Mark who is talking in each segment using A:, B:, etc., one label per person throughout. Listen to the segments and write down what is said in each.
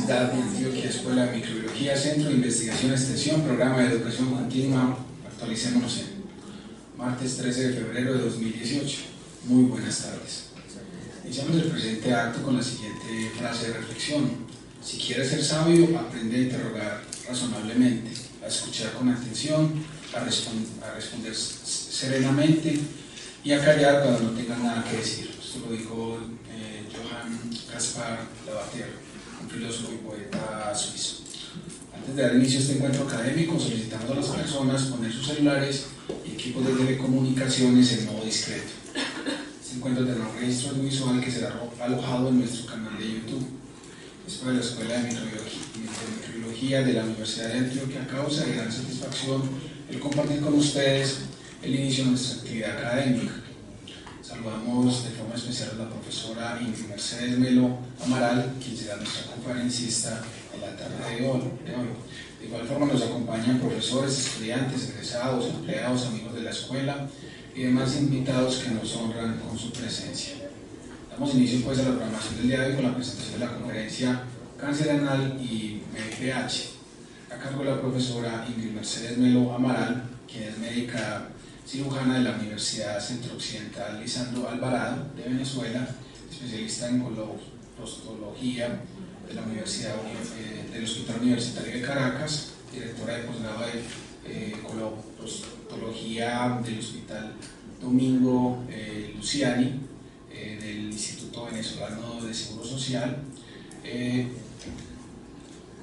A: Universidad de Antioquia, Escuela de Microbiología, Centro de Investigación y Extensión, Programa de Educación Continua. Actualicémonos en martes 13 de febrero de 2018. Muy buenas tardes. Iniciamos el presente acto con la siguiente frase de reflexión: si quieres ser sabio, aprende a interrogar razonablemente, a escuchar con atención, a responder serenamente y a callar cuando no tengas nada que decir. Esto lo dijo Johann Caspar Lavater, un filósofo y poeta suizo. Antes de dar inicio a este encuentro académico, solicitamos a las personas poner sus celulares y equipos de telecomunicaciones en modo discreto. Este encuentro tendrá un registro audiovisual que será alojado en nuestro canal de YouTube. Es de la Escuela de Microbiología de la Universidad de Antioquia. Causa de gran satisfacción el compartir con ustedes el inicio de nuestra actividad académica. Saludamos de forma especial a la profesora Ingrid Mercedes Melo Amaral, quien será nuestra conferencista en la tarde de hoy. De igual forma nos acompañan profesores, estudiantes, egresados, empleados, amigos de la escuela y demás invitados que nos honran con su presencia. Damos inicio pues a la programación del día de hoy con la presentación de la conferencia Cáncer Anal y VPH, a cargo de la profesora Ingrid Mercedes Melo Amaral, quien es médica cirujana de la Universidad Centro-Occidental Lisandro Alvarado de Venezuela, especialista en coloproctología de la del Hospital Universitario de Caracas, directora de posgrado de coloproctología del Hospital Domingo Luciani, del Instituto Venezolano de Seguro Social.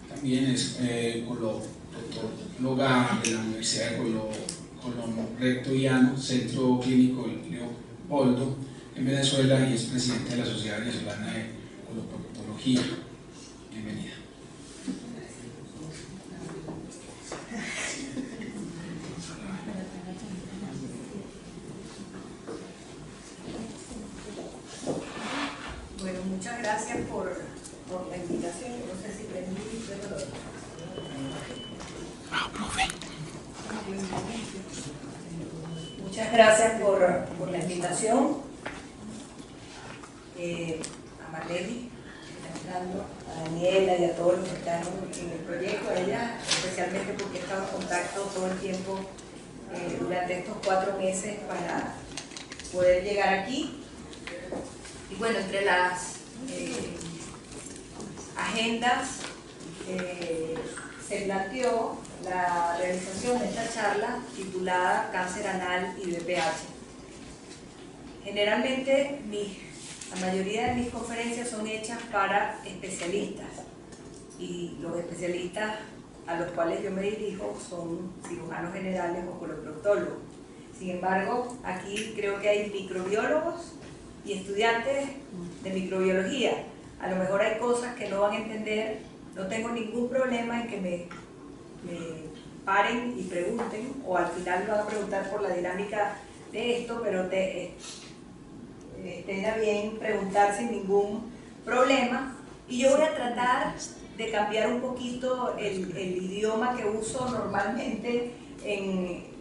A: También es coloproctóloga de la Universidad de Colono Recto y Llano, Centro Clínico Leopoldo en Venezuela, y es presidente de la Sociedad Venezolana de Coloproctología. Bienvenida.
B: Bueno, muchas gracias por la invitación. No sé si prendí, pero... Muchas gracias por la invitación. A Marlene, que está entrando, a Daniela y a todos los que están en el proyecto, a ella especialmente porque he estado en contacto todo el tiempo durante estos 4 meses para poder llegar aquí. Y bueno, entre las agendas se planteó la realización de esta charla titulada Cáncer Anal y VPH. Generalmente la mayoría de mis conferencias son hechas para especialistas, y los especialistas a los cuales yo me dirijo son cirujanos generales o coloproctólogos. Sin embargo, aquí creo que hay microbiólogos y estudiantes de microbiología. A lo mejor hay cosas que no van a entender. No tengo ningún problema en que me paren y pregunten, o al final van a preguntar por la dinámica de esto, pero tenga bien preguntar sin ningún problema. Y yo voy a tratar de cambiar un poquito el idioma que uso normalmente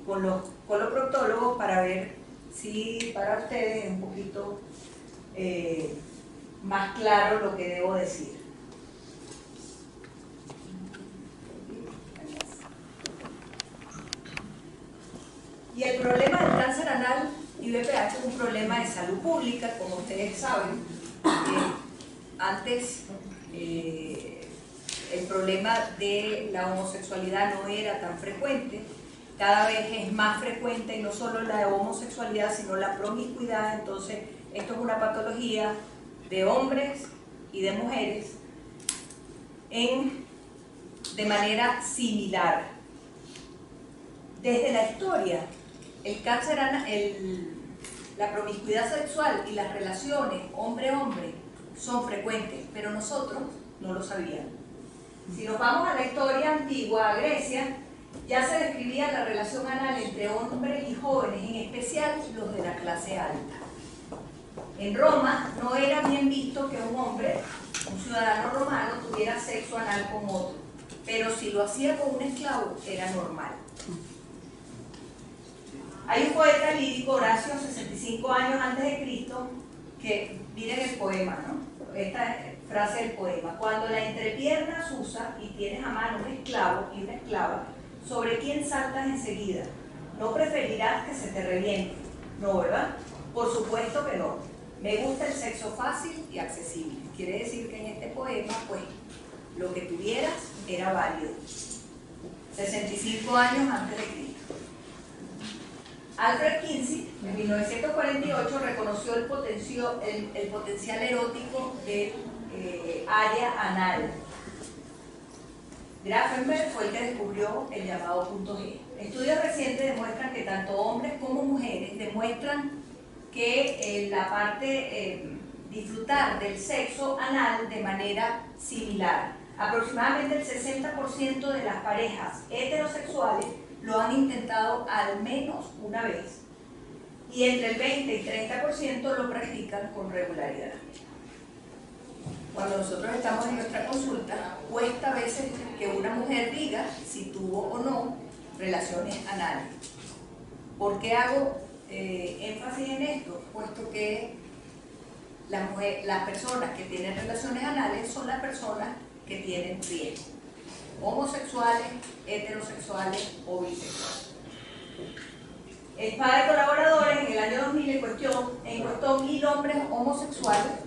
B: con los coloproctólogos, para ver si para ustedes es un poquito más claro lo que debo decir. Y el problema del cáncer anal y VPH es un problema de salud pública, como ustedes saben. Antes el problema de la homosexualidad no era tan frecuente. Cada vez es más frecuente, y no solo la homosexualidad, sino la promiscuidad. Entonces, esto es una patología de hombres y de mujeres de manera similar. Desde la historia, el cáncer anal, la promiscuidad sexual y las relaciones hombre-hombre son frecuentes, pero nosotros no lo sabíamos. Si nos vamos a la historia antigua, a Grecia, ya se describía la relación anal entre hombres y jóvenes, en especial los de la clase alta. En Roma no era bien visto que un hombre, un ciudadano romano, tuviera sexo anal con otro, pero si lo hacía con un esclavo era normal. Hay un poeta lírico, Horacio, 65 años antes de Cristo, que miren el poema, ¿no? Esta frase del poema: cuando la entrepierna usa y tienes a mano un esclavo y una esclava, ¿sobre quién saltas enseguida? ¿No preferirás que se te reviente? No, ¿verdad? Por supuesto que no. Me gusta el sexo fácil y accesible. Quiere decir que en este poema, pues, lo que tuvieras era válido. 65 años antes de Cristo. Alfred Kinsey, en 1948, reconoció el potencial erótico del área anal. Grafenberg fue el que descubrió el llamado punto G. Estudios recientes demuestran que tanto hombres como mujeres demuestran que disfrutar del sexo anal de manera similar. Aproximadamente el 60% de las parejas heterosexuales lo han intentado al menos una vez, y entre el 20 y 30% lo practican con regularidad. Cuando nosotros estamos en nuestra consulta, cuesta a veces que una mujer diga si tuvo o no relaciones anales. ¿Por qué hago énfasis en esto? Puesto que las personas que tienen relaciones anales son las personas que tienen riesgo: homosexuales, heterosexuales o bisexuales. El par de colaboradores en el año 2000 encuestó 1.000 hombres homosexuales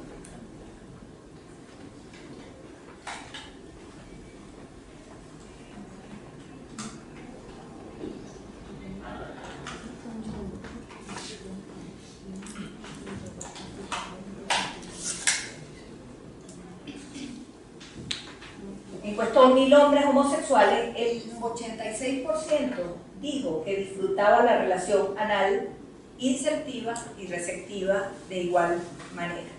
B: homosexuales. El 86% dijo que disfrutaba la relación anal insertiva y receptiva de igual manera.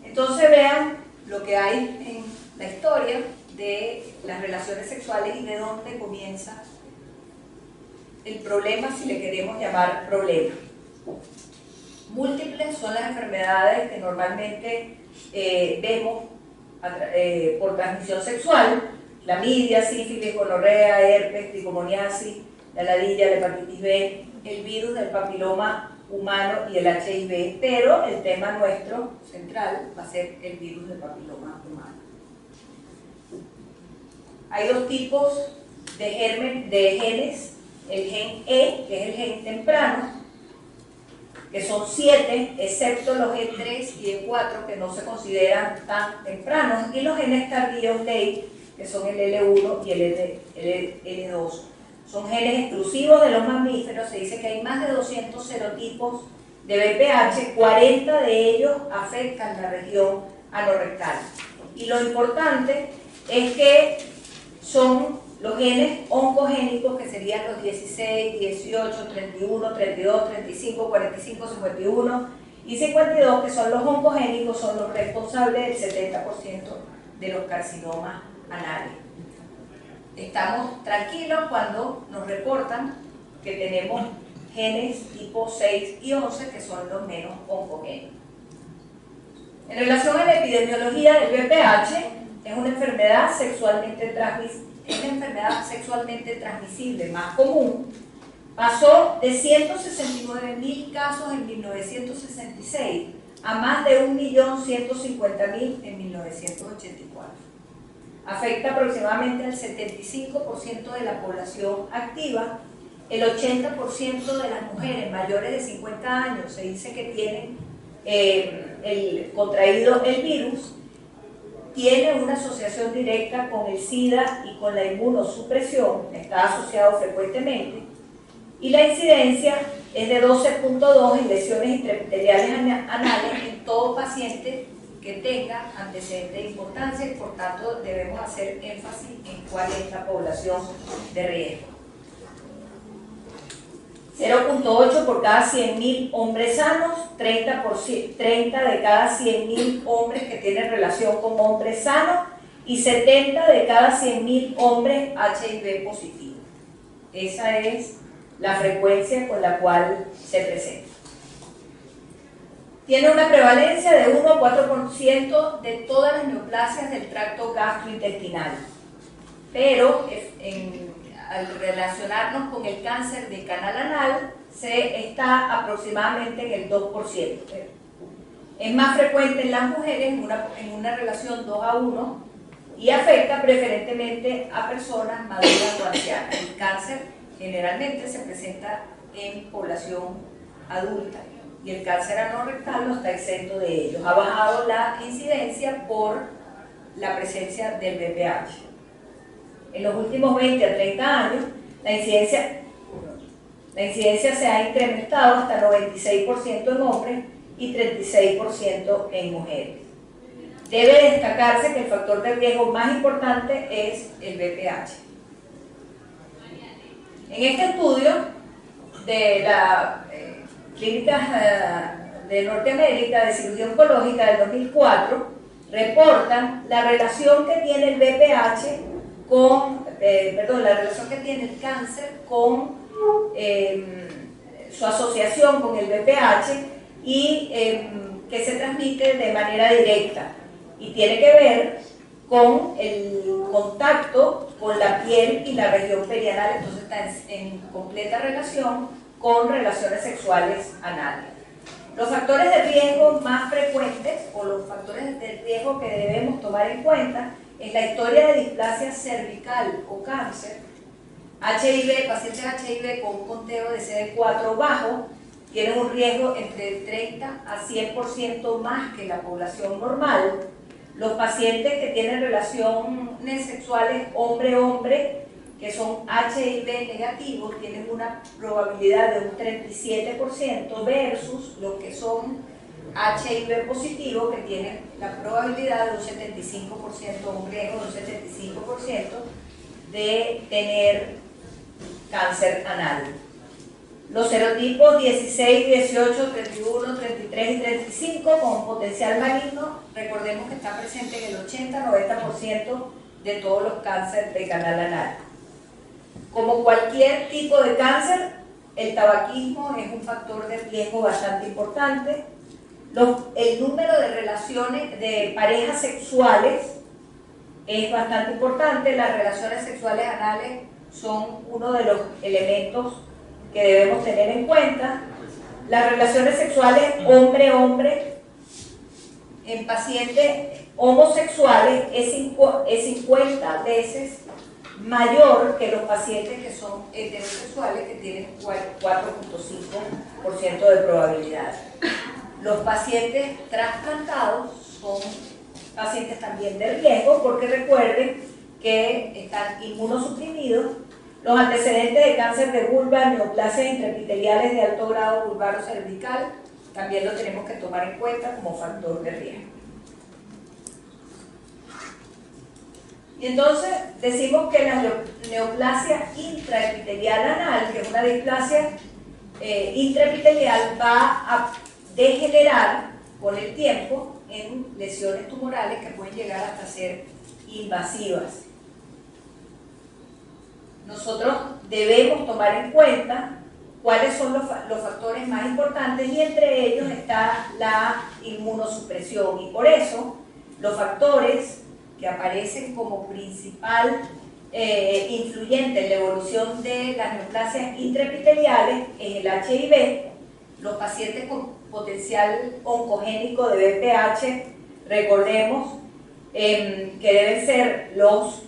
B: Entonces vean lo que hay en la historia de las relaciones sexuales y de dónde comienza el problema, si le queremos llamar problema. Múltiples son las enfermedades que normalmente vemos por transmisión sexual: clamidia, sífilis, gonorrea, herpes, tricomoniasis, la ladilla, la hepatitis B, el virus del papiloma humano y el HIV, pero el tema nuestro central va a ser el virus del papiloma humano. Hay dos tipos de genes: el gen E, que es el gen temprano, que son 7, excepto los E3 y E4, que no se consideran tan tempranos, y los genes tardíos late, que son el L1 y el L2. Son genes exclusivos de los mamíferos. Se dice que hay más de 200 serotipos de BPH, 40 de ellos afectan la región anorrectal. Y lo importante es que son los genes oncogénicos, que serían los 16, 18, 31, 32, 35, 45, 51 y 52, que son los oncogénicos, son los responsables del 70% de los carcinomas anales. Estamos tranquilos cuando nos reportan que tenemos genes tipo 6 y 11, que son los menos oncogénicos. En relación a la epidemiología del VPH, es una enfermedad sexualmente transmisible más común. Pasó de 169.000 casos en 1966 a más de 1.150.000 en 1984. Afecta aproximadamente al 75% de la población activa. El 80% de las mujeres mayores de 50 años se dice que tienen contraído el virus. Tiene una asociación directa con el SIDA y con la inmunosupresión, está asociado frecuentemente, y la incidencia es de 12.2 en lesiones intraepiteliales anales en todo paciente que tenga antecedentes de importancia, y por tanto debemos hacer énfasis en cuál es la población de riesgo. 0.8 por cada 100.000 hombres sanos, 30 de cada 100.000 hombres que tienen relación con hombres sanos y 70 de cada 100.000 hombres HIV positivos. Esa es la frecuencia con la cual se presenta. Tiene una prevalencia de 1 a 4% de todas las neoplasias del tracto gastrointestinal, pero al relacionarnos con el cáncer de canal anal, se está aproximadamente en el 2%. Es más frecuente en las mujeres en una relación 2 a 1 y afecta preferentemente a personas maduras o ancianas. El cáncer generalmente se presenta en población adulta y el cáncer anorrectal no está exento de ellos. Ha bajado la incidencia por la presencia del VPH. En los últimos 20 a 30 años, la incidencia se ha incrementado hasta 96% en hombres y 36% en mujeres. Debe destacarse que el factor de riesgo más importante es el VPH. En este estudio de la Clínica de Norteamérica de Cirugía Oncológica del 2004, reportan la relación que tiene el VPH con, la relación que tiene el cáncer con su asociación con el VPH y que se transmite de manera directa y tiene que ver con el contacto con la piel y la región perianal, entonces está en completa relación con relaciones sexuales anales. Los factores de riesgo más frecuentes o los factores de riesgo que debemos tomar en cuenta es la historia de displasia cervical o cáncer, HIV, pacientes HIV con un conteo de CD4 bajo tienen un riesgo entre 30 a 100% más que la población normal. Los pacientes que tienen relaciones sexuales hombre-hombre, que son HIV negativos, tienen una probabilidad de un 37% versus los que son HIV positivo, que tienen la probabilidad de un 75%, un riesgo de un 75% de tener cáncer anal. Los serotipos 16, 18, 31, 33 y 35 con potencial maligno, recordemos que está presente en el 80-90% de todos los cánceres del canal anal. Como cualquier tipo de cáncer, el tabaquismo es un factor de riesgo bastante importante. El número de relaciones de parejas sexuales es bastante importante. Las relaciones sexuales anales son uno de los elementos que debemos tener en cuenta. Las relaciones sexuales hombre-hombre en pacientes homosexuales es 50 veces mayor que los pacientes que son heterosexuales, que tienen 4.5% de probabilidad. Los pacientes trasplantados son pacientes también de riesgo porque recuerden que están inmunosuprimidos. Los antecedentes de cáncer de vulva, neoplasias intraepiteliales de alto grado vulvaro cervical, también lo tenemos que tomar en cuenta como factor de riesgo. Y entonces decimos que la neoplasia intraepitelial anal, que es una displasia intraepitelial, va a degenerar con el tiempo en lesiones tumorales que pueden llegar hasta ser invasivas. Nosotros debemos tomar en cuenta cuáles son los factores más importantes y entre ellos está la inmunosupresión, y por eso los factores que aparecen como principal influyente en la evolución de las neoplasias intraepiteliales es el HIV, los pacientes con potencial oncogénico de VPH, recordemos que deben ser los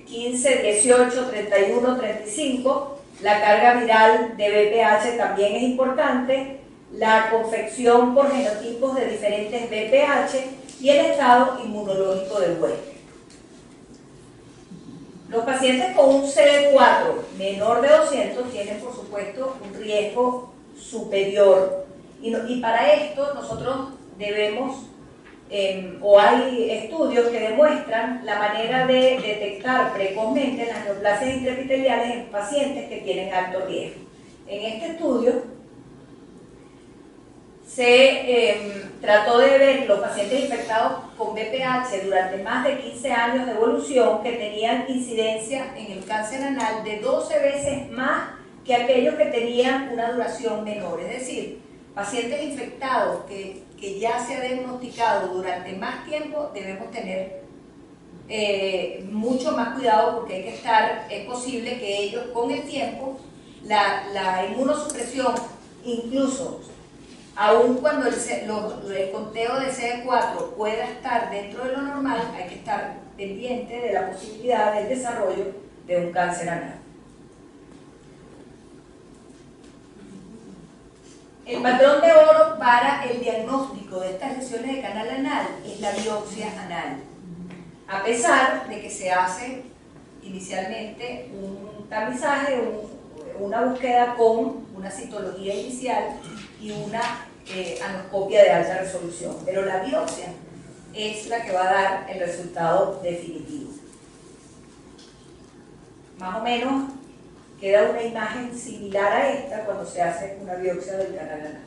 B: 15, 18, 31, 35, la carga viral de VPH también es importante, la confección por genotipos de diferentes VPH y el estado inmunológico del huésped. Los pacientes con un CD4 menor de 200 tienen, por supuesto, un riesgo superior. Y para esto nosotros debemos, o hay estudios que demuestran la manera de detectar precozmente las neoplasias intraepiteliales en pacientes que tienen alto riesgo. En este estudio se trató de ver los pacientes infectados con VPH durante más de 15 años de evolución que tenían incidencia en el cáncer anal de 12 veces más que aquellos que tenían una duración menor. Es decir, pacientes infectados que ya se ha diagnosticado durante más tiempo, debemos tener mucho más cuidado porque hay que estar, es posible que ellos con el tiempo, la inmunosupresión incluso Aun cuando el conteo de CD4 pueda estar dentro de lo normal, hay que estar pendiente de la posibilidad del desarrollo de un cáncer anal. El patrón de oro para el diagnóstico de estas lesiones de canal anal es la biopsia anal, a pesar de que se hace inicialmente un tamizaje, una búsqueda con una citología inicial y una anoscopia de alta resolución, pero la biopsia es la que va a dar el resultado definitivo. Más o menos queda una imagen similar a esta cuando se hace una biopsia del canal anal.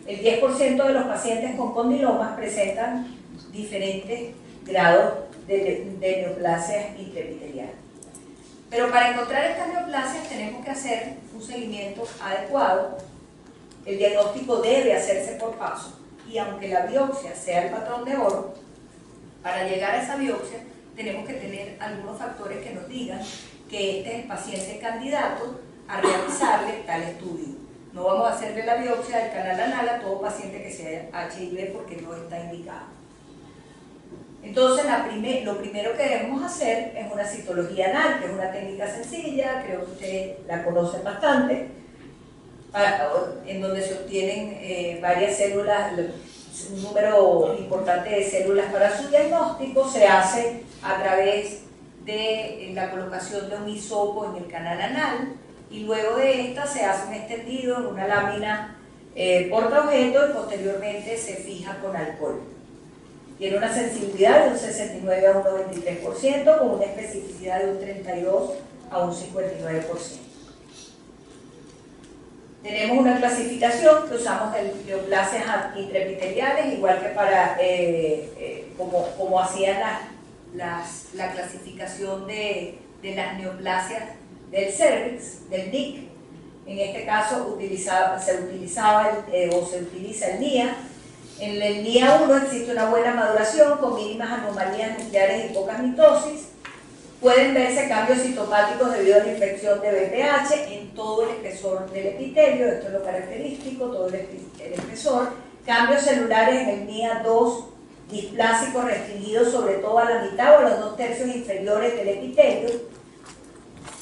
B: El 10% de los pacientes con condilomas presentan diferentes grados de neoplasias intraepiteliales. Pero para encontrar estas neoplasias tenemos que hacer un seguimiento adecuado. El diagnóstico debe hacerse por paso, y aunque la biopsia sea el patrón de oro, para llegar a esa biopsia tenemos que tener algunos factores que nos digan que este es el paciente candidato a realizarle tal estudio. No vamos a hacerle la biopsia del canal anal a todo paciente que sea HIV porque no está indicado. Entonces, lo primero que debemos hacer es una citología anal, que es una técnica sencilla, creo que ustedes la conocen bastante, en donde se obtienen varias células, un número importante de células para su diagnóstico. Se hace a través de la colocación de un hisopo en el canal anal, y luego de esta se hace un extendido en una lámina portaobjeto y posteriormente se fija con alcohol. Tiene una sensibilidad de un 69 a un 93%, con una especificidad de un 32 a un 59%. Tenemos una clasificación que usamos de neoplasias intraepiteliales, igual que para como hacían la clasificación de las neoplasias del cervix, del NIC. En este caso se utiliza el NIA. En el NIA1 existe una buena maduración con mínimas anomalías nucleares y poca mitosis. Pueden verse cambios citopáticos debido a la infección de BPH en todo el espesor del epitelio, esto es lo característico, todo el espesor. Cambios celulares en el NIA2 displásicos restringidos sobre todo a la mitad o a los 2/3 inferiores del epitelio,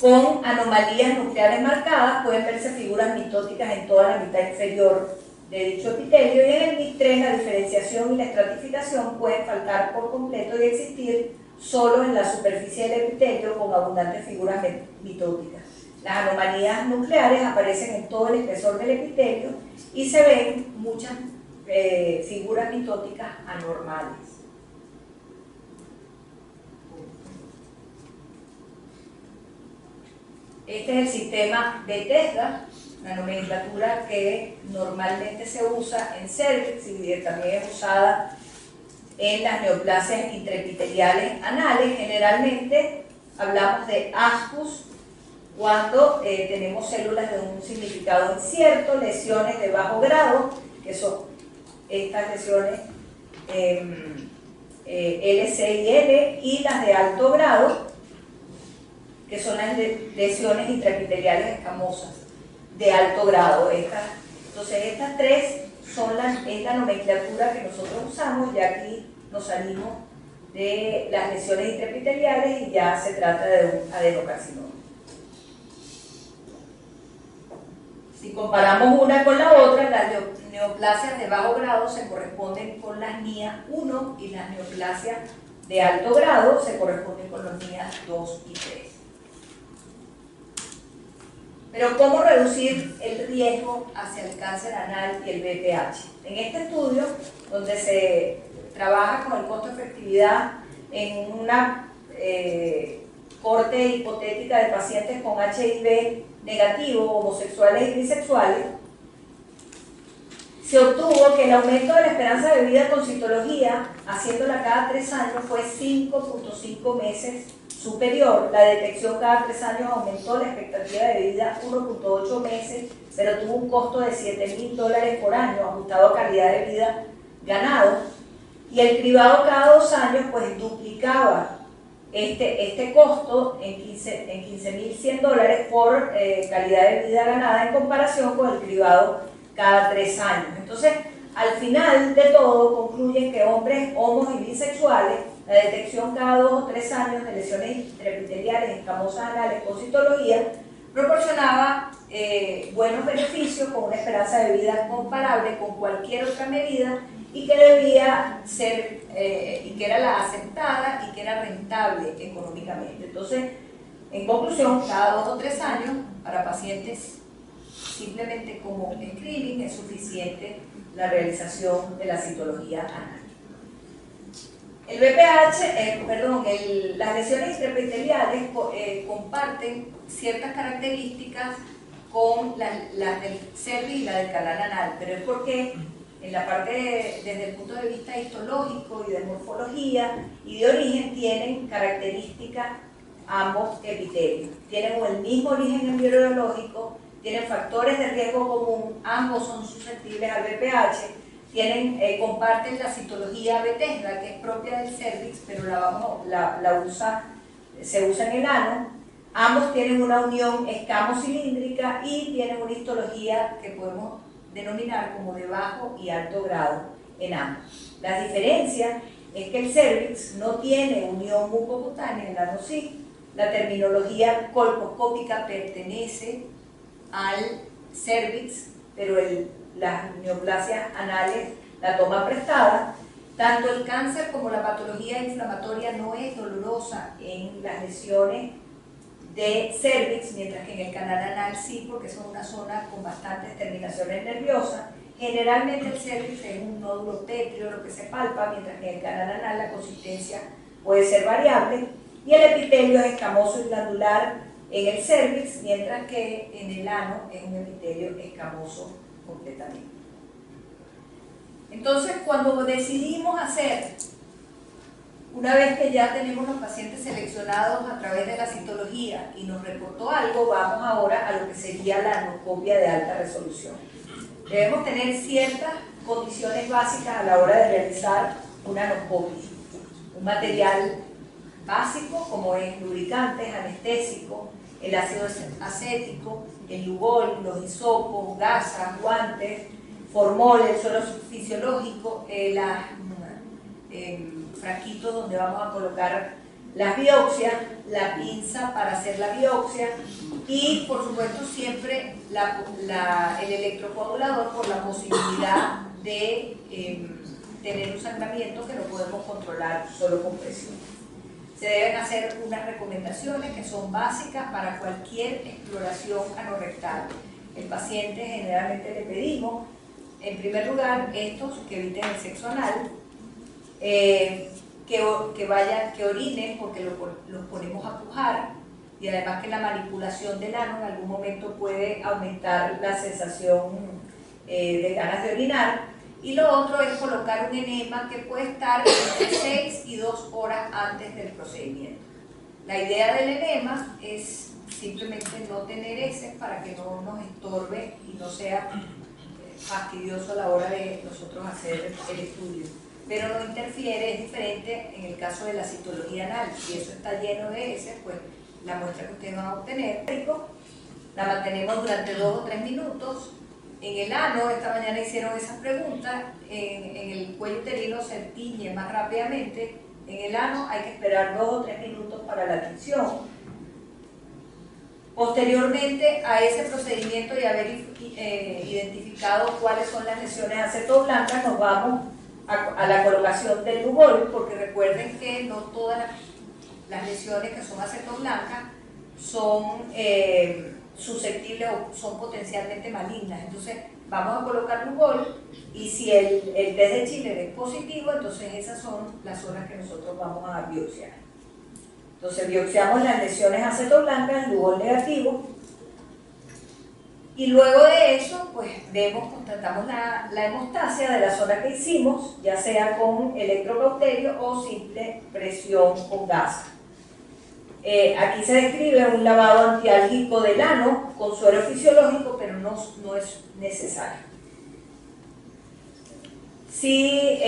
B: con anomalías nucleares marcadas. Pueden verse figuras mitóticas en toda la mitad inferior de dicho epitelio, y en el NIC3 la diferenciación y la estratificación pueden faltar por completo y existir solo en la superficie del epitelio con abundantes figuras mitóticas. Las anomalías nucleares aparecen en todo el espesor del epitelio y se ven muchas figuras mitóticas anormales. Este es el sistema Bethesda, la nomenclatura que normalmente se usa en cervix y también es usada en las neoplasias intraepiteliales anales. Generalmente hablamos de ASCUS cuando tenemos células de un significado incierto, lesiones de bajo grado, que son estas lesiones LC y L, y las de alto grado, que son las lesiones intraepiteliales escamosas de alto grado. Entonces estas tres es la nomenclatura que nosotros usamos. Ya aquí nos salimos de las lesiones intraepiteliales y ya se trata de un adenocarcinoma. Si comparamos una con la otra, las neoplasias de bajo grado se corresponden con las NIA1 y las neoplasias de alto grado se corresponden con los NIA2 y 3. Pero ¿cómo reducir el riesgo hacia el cáncer anal y el BPH? En este estudio, donde se trabaja con el costo-efectividad en una corte hipotética de pacientes con HIV negativo, homosexuales y bisexuales, se obtuvo que el aumento de la esperanza de vida con citología, haciéndola cada 3 años, fue 5.5 meses superior. La detección cada 3 años aumentó la expectativa de vida 1.8 meses, pero tuvo un costo de $7.000 por año, ajustado a calidad de vida ganado. Y el cribado cada 2 años, pues duplicaba este costo en $15.100 por calidad de vida ganada, en comparación con el cribado cada 3 años. Entonces, al final de todo, concluyen que hombres homos y bisexuales, la detección cada 2 o 3 años de lesiones intraepiteliales escamosas anales con citología proporcionaba buenos beneficios con una esperanza de vida comparable con cualquier otra medida y que debía ser, y que era la aceptada y que era rentable económicamente. Entonces, en conclusión, cada 2 o 3 años para pacientes simplemente como screening es suficiente la realización de la citología anal. El BPH, las lesiones intraepiteliales comparten ciertas características con las del cervix y la del canal anal, pero es porque en la parte desde el punto de vista histológico y de morfología y de origen tienen características ambos epitelios. Tienen el mismo origen embriológico, tienen factores de riesgo común, ambos son susceptibles al BPH, comparten la citología Bethesda, que es propia del cervix, pero se usa en el ano. Ambos tienen una unión escamocilíndrica y tienen una histología que podemos denominar como de bajo y alto grado en ambos. La diferencia es que el cervix no tiene unión mucocutánea, el ano sí. La terminología colposcópica pertenece al cervix, pero las neoplasias anales la toma prestada. Tanto el cáncer como la patología inflamatoria no es dolorosa en las lesiones de cervix, mientras que en el canal anal sí, porque son una zona con bastantes terminaciones nerviosas. Generalmente el cervix es un nódulo pétreo, lo que se palpa, mientras que en el canal anal la consistencia puede ser variable, y el epitelio es escamoso y glandular en el cervix, mientras que en el ano es un epitelio escamoso completamente. Entonces, cuando decidimos hacer, una vez que ya tenemos los pacientes seleccionados a través de la citología y nos reportó algo, vamos ahora a lo que sería la anoscopia de alta resolución. Debemos tener ciertas condiciones básicas a la hora de realizar una anoscopia. Un material básico como es lubricantes, anestésicos, el ácido acético, el lugol, los hisopos, gasas, guantes, formol, el suero fisiológico, frasquitos donde vamos a colocar las biopsias, la pinza para hacer la biopsia y por supuesto siempre el electrocoagulador por la posibilidad de tener un sangramiento que no podemos controlar solo con presión. Se deben hacer unas recomendaciones que son básicas para cualquier exploración anorectal. El paciente generalmente le pedimos, en primer lugar, estos que eviten el sexo anal, que orinen porque los ponemos a pujar, y además que la manipulación del ano en algún momento puede aumentar la sensación de ganas de orinar. Y lo otro es colocar un enema que puede estar entre 6 y 2 horas antes del procedimiento. La idea del enema es simplemente no tener heces para que no nos estorbe y no sea fastidioso a la hora de nosotros hacer el estudio. Pero no interfiere, es diferente en el caso de la citología anal. Si eso está lleno de heces, pues la muestra que ustedes van a obtener, la mantenemos durante 2 o 3 minutos. En el ano, esta mañana hicieron esas preguntas, en el cuello uterino se tiñe más rápidamente, en el ano hay que esperar 2 o 3 minutos para la tinción. Posteriormente a ese procedimiento y haber identificado cuáles son las lesiones acetoblancas, nos vamos a la colocación del lugol, porque recuerden que no todas las lesiones que son acetoblancas son susceptibles o son potencialmente malignas. Entonces vamos a colocar lugol y si el test de Schiller es positivo, entonces esas son las zonas que nosotros vamos a biopsiar. Entonces biopsiamos las lesiones acetoblancas, lugol negativo, y luego de eso pues constatamos la hemostasia de la zona que hicimos, ya sea con electrocauterio o simple presión con gasa. Aquí se describe un lavado antiálgico del ano con suero fisiológico, pero no es necesario. Si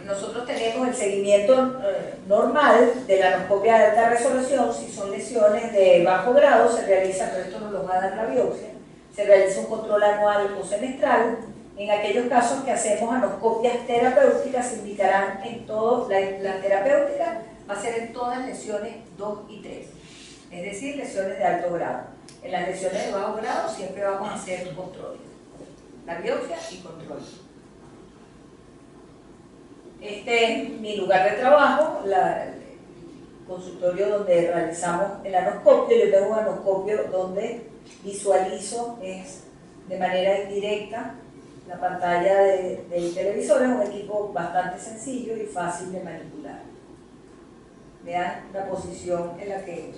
B: nosotros tenemos el seguimiento normal de la anoscopia de alta resolución, si son lesiones de bajo grado, se realiza, pero esto nos lo va a dar la biopsia,
C: Se realiza un control anual o semestral. En aquellos casos que hacemos anoscopias terapéuticas, se indicarán en todo, la terapéutica va a ser en todas lesiones 2 y 3, es decir, lesiones de alto grado. En las lesiones de bajo grado siempre vamos a hacer controles, la biopsia y control. Este es mi lugar de trabajo, el consultorio donde realizamos el anoscopio. Yo tengo un anoscopio donde visualizo de manera indirecta la pantalla del televisor. Es un equipo bastante sencillo y fácil de manipular. Vean la posición en la que,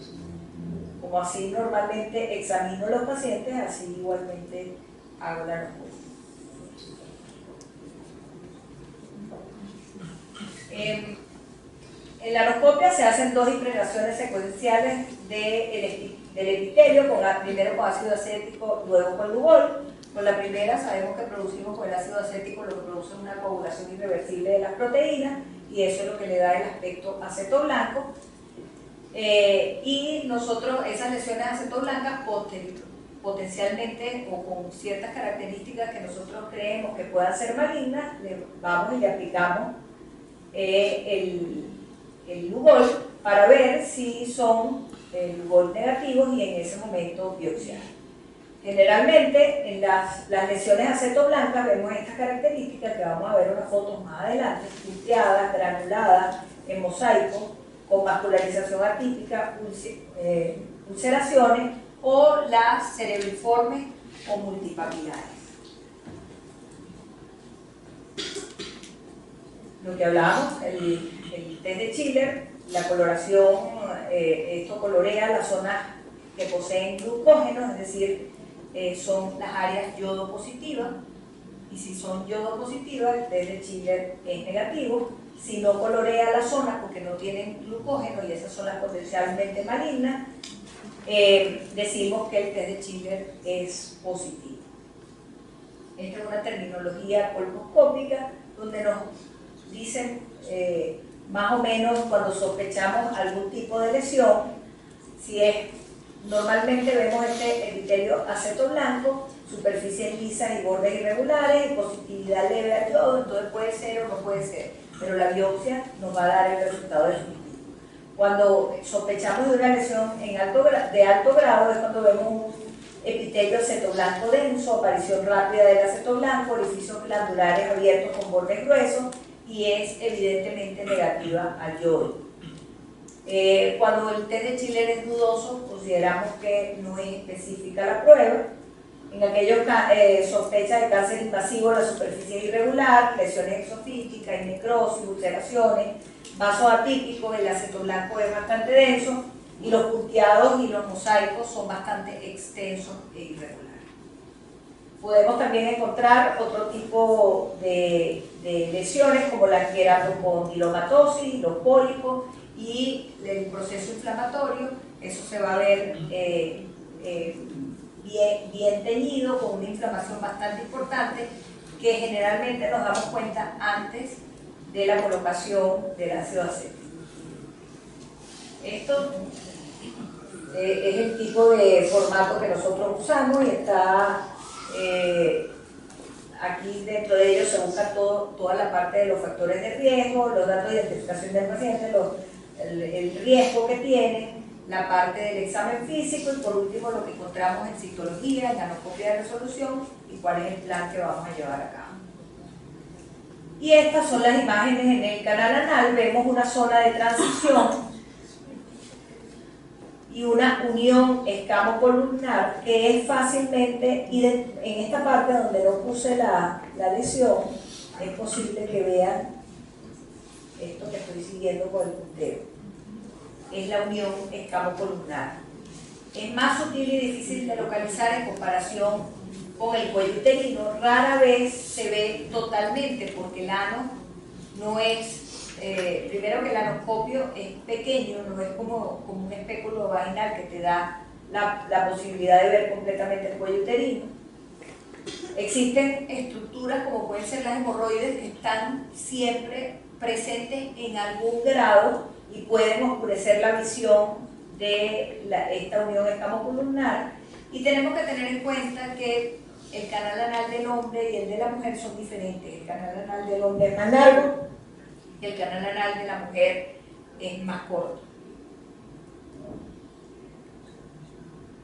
C: como así normalmente examino a los pacientes, así igualmente hago la anoscopia. En la anoscopia se hacen 2 impregnaciones secuenciales del epitelio, primero con ácido acético, luego con Lugol. Con la primera sabemos que producimos con el ácido acético, lo que produce una coagulación irreversible de las proteínas, y eso es lo que le da el aspecto acetoblanco. Y nosotros esas lesiones acetoblancas potencialmente o con ciertas características que nosotros creemos que puedan ser malignas, le vamos y le aplicamos el Lugol para ver si son Lugol negativos y en ese momento biopsiar. Generalmente en las lesiones acetoblancas vemos estas características que vamos a ver unas fotos más adelante, punteadas, granuladas, en mosaico, con vascularización atípica, ulceraciones o las cerebriformes o multipapilares. Lo que hablábamos, el test de Schiller, la coloración, esto colorea las zonas que poseen glucógenos, es decir, son las áreas yodo positivas, y si son yodo positivas, el test de Schiller es negativo. Si no colorea las zonas porque no tienen glucógeno y esas son las potencialmente malignas, decimos que el test de Schiller es positivo. Esta es una terminología colposcópica donde nos dicen más o menos cuando sospechamos algún tipo de lesión, si es, normalmente vemos este epitelio acetoblanco, superficies lisas y bordes irregulares, y positividad leve al yodo, entonces puede ser o no puede ser, pero la biopsia nos va a dar el resultado definitivo. Cuando sospechamos de una lesión de alto grado es cuando vemos un epitelio acetoblanco denso, aparición rápida del acetoblanco, orificios glandulares abiertos con bordes gruesos, y es evidentemente negativa al yodo. Cuando el test de Schiller es dudoso, consideramos que no es específica la prueba. En aquellos sospechas de cáncer invasivo, la superficie es irregular, lesiones exofíticas, y necrosis, ulceraciones, vasos atípicos, el acetoblanco es bastante denso, y los punteados y los mosaicos son bastante extensos e irregulares. Podemos también encontrar otro tipo de lesiones como la queratocondilomatosis, los pólipos y el proceso inflamatorio. Eso se va a ver bien teñido, con una inflamación bastante importante que generalmente nos damos cuenta antes de la colocación del ácido acético. Esto es el tipo de formato que nosotros usamos y está aquí dentro de ellos se busca toda la parte de los factores de riesgo, los datos de identificación del paciente, el riesgo que tiene, la parte del examen físico y por último lo que encontramos en citología, en anoscopia de resolución y cuál es el plan que vamos a llevar a cabo. Y estas son las imágenes en el canal anal. Vemos una zona de transición y una unión escamocolumnar que es fácilmente, en esta parte donde no puse la lesión, es posible que vean esto que estoy siguiendo con el puntero. Es la unión escamocolumnar. Es más sutil y difícil de localizar en comparación con el cuello uterino. Rara vez se ve totalmente porque el ano no es... primero que el anoscopio es pequeño, no es como un espéculo vaginal que te da la posibilidad de ver completamente el cuello uterino. Existen estructuras como pueden ser las hemorroides que están siempre presentes en algún grado y pueden oscurecer la visión de esta unión escamocolumnar,
B: Y tenemos que tener en cuenta que el canal anal del hombre y el de la mujer son diferentes. El canal anal del hombre es más largo y el canal anal de la mujer es más corto.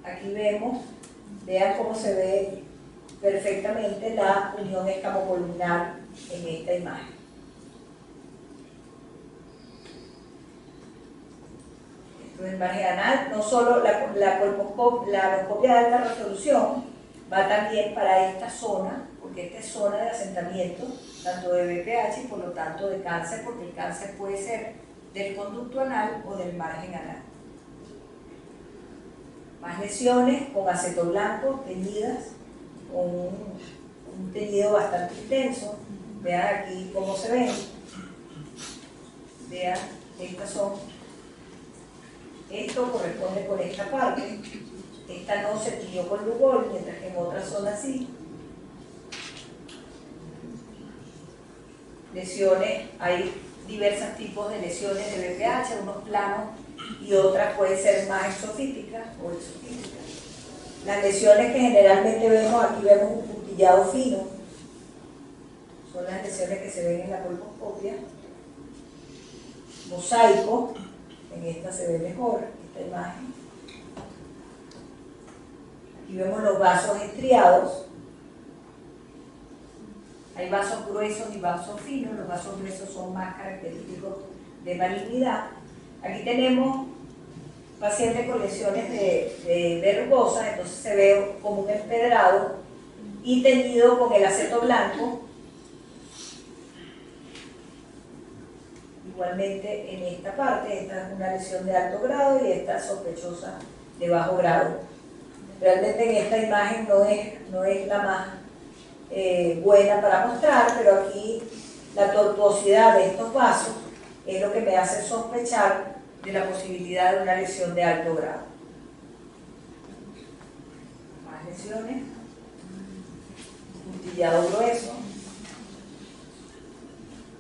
B: Aquí vemos, vean cómo se ve perfectamente la unión escamocolumnar en esta imagen. Esto es el margen anal. No solo la colposcopia de alta resolución va también para esta zona, porque esta es zona de asentamiento tanto de BPH y por lo tanto de cáncer, porque el cáncer puede ser del conducto anal o del margen anal. Más lesiones con aceto blanco, teñidas, con un teñido bastante intenso. Vean aquí cómo se ven. Vean, estas son, esto corresponde con esta parte. Esta no se tiñó con Lugol, mientras que en otras son así. Lesiones, hay diversos tipos de lesiones de BPH, unos planos y otras pueden ser más exofíticas o exofíticas. Las lesiones que generalmente vemos, aquí vemos un puntillado fino, son las lesiones que se ven en la colposcopia. Mosaico, en esta se ve mejor, esta imagen. Aquí vemos los vasos estriados. Hay vasos gruesos y vasos finos. Los vasos gruesos son más característicos de malignidad. Aquí tenemos pacientes con lesiones de verrugosas, entonces se ve como un empedrado y teñido con el aceto blanco. Igualmente en esta parte, esta es una lesión de alto grado y esta sospechosa de bajo grado. Realmente en esta imagen no es la más buena para mostrar, pero aquí la tortuosidad de estos vasos es lo que me hace sospechar de la posibilidad de una lesión de alto grado. Más lesiones. Puntillado grueso.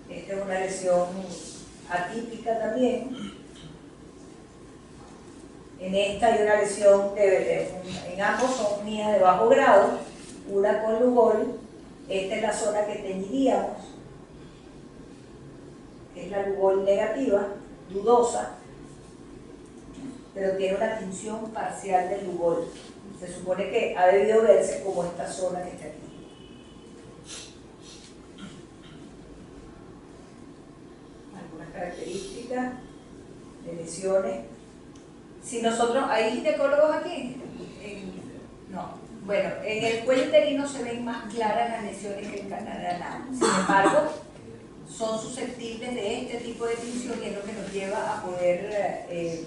B: Esta es una lesión atípica también. En esta hay una lesión, en ambos son unidas de bajo grado, una con Lugol. Esta es la zona que teñiríamos, que es la Lugol negativa, dudosa, pero tiene una tinción parcial de Lugol. Se supone que ha debido verse como esta zona que está aquí. Algunas características de lesiones. Si nosotros, ¿hay ginecólogos aquí? No. Bueno, en el cuello uterino se ven más claras las lesiones que el canal anal. Sin embargo, son susceptibles de este tipo de tinción y es lo que nos lleva a poder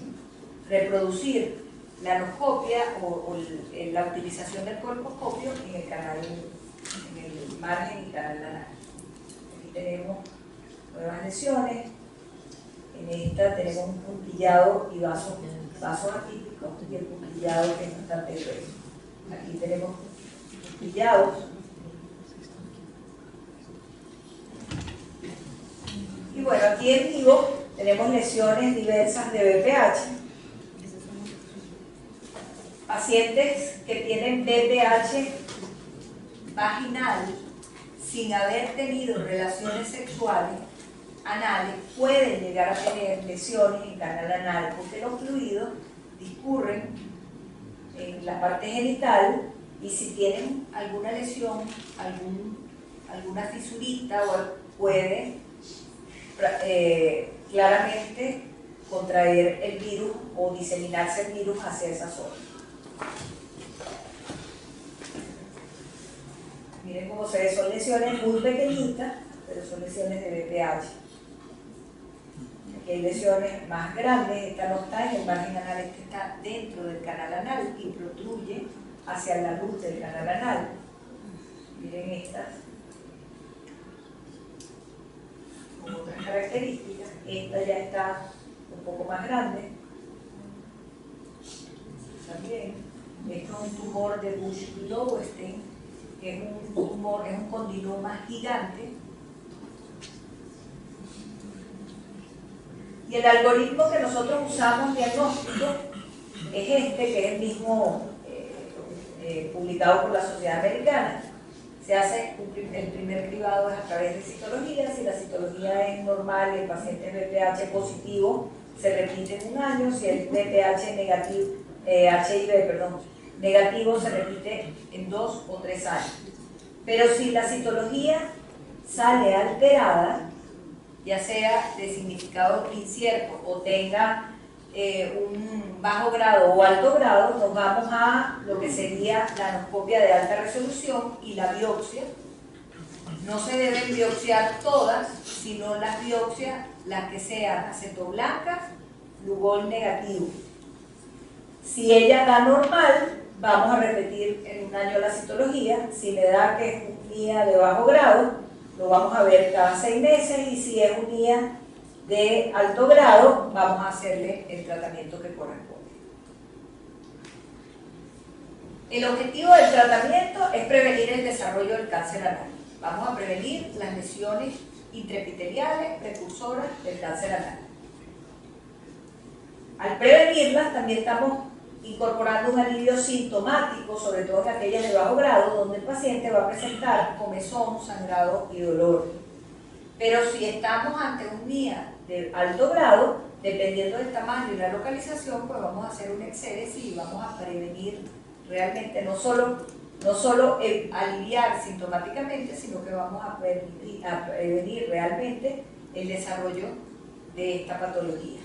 B: reproducir la anoscopia o la utilización del colposcopio en el canal, en el margen y canal anal. Aquí tenemos nuevas lesiones. En esta tenemos un puntillado y vasos atípicos y el puntillado que es bastante grueso. Aquí tenemos puntillados. Y bueno, aquí en vivo tenemos lesiones diversas de BPH. Pacientes que tienen BPH vaginal sin haber tenido relaciones sexuales anales pueden llegar a tener lesiones en canal anal porque los fluidos discurren en la parte genital y si tienen alguna lesión, alguna fisurita puede claramente contraer el virus o diseminarse el virus hacia esa zona. Miren cómo se ve, son lesiones muy pequeñitas, pero son lesiones de BPH. Aquí hay lesiones más grandes, esta no está en el margen anal, esta está dentro del canal anal y protruye hacia la luz del canal anal. Miren estas, con otras características. Esta ya está un poco más grande. También, esto es un tumor de Busch-Lowenstein, que es un tumor, es un condiloma gigante. Y el algoritmo que nosotros usamos diagnóstico es este, que es el mismo que
C: publicado por la Sociedad Americana. Se hace el primer cribado es a través de citología. Si la citología es normal y el paciente es VPH positivo, se repite en 1 año. Si el VPH negativo, negativo, se repite en 2 o 3 años. Pero si la citología sale alterada, ya sea de significado incierto o tenga un bajo grado o alto grado, nos vamos a lo que sería la anoscopia de alta resolución y la biopsia. No se deben biopsiar todas, sino las biopsias, las que sean acetoblancas, Lugol negativo. Si ella da normal, vamos a repetir en 1 año la citología. Si le da que es unía de bajo grado, lo vamos a ver cada 6 meses, y si es unía de alto grado, vamos a hacerle el tratamiento que corresponde. El objetivo del tratamiento es prevenir el desarrollo del cáncer anal. Vamos a prevenir las lesiones intraepiteliales precursoras del cáncer anal. Al prevenirlas, también estamos incorporando un alivio sintomático, sobre todo en aquellas de bajo grado, donde el paciente va a presentar comezón, sangrado y dolor. Pero si estamos ante un MIA de alto grado, dependiendo del tamaño y la localización, pues vamos a hacer un exéresis y vamos a prevenir realmente, no solo aliviar sintomáticamente, sino que vamos a prevenir realmente el desarrollo de esta patología.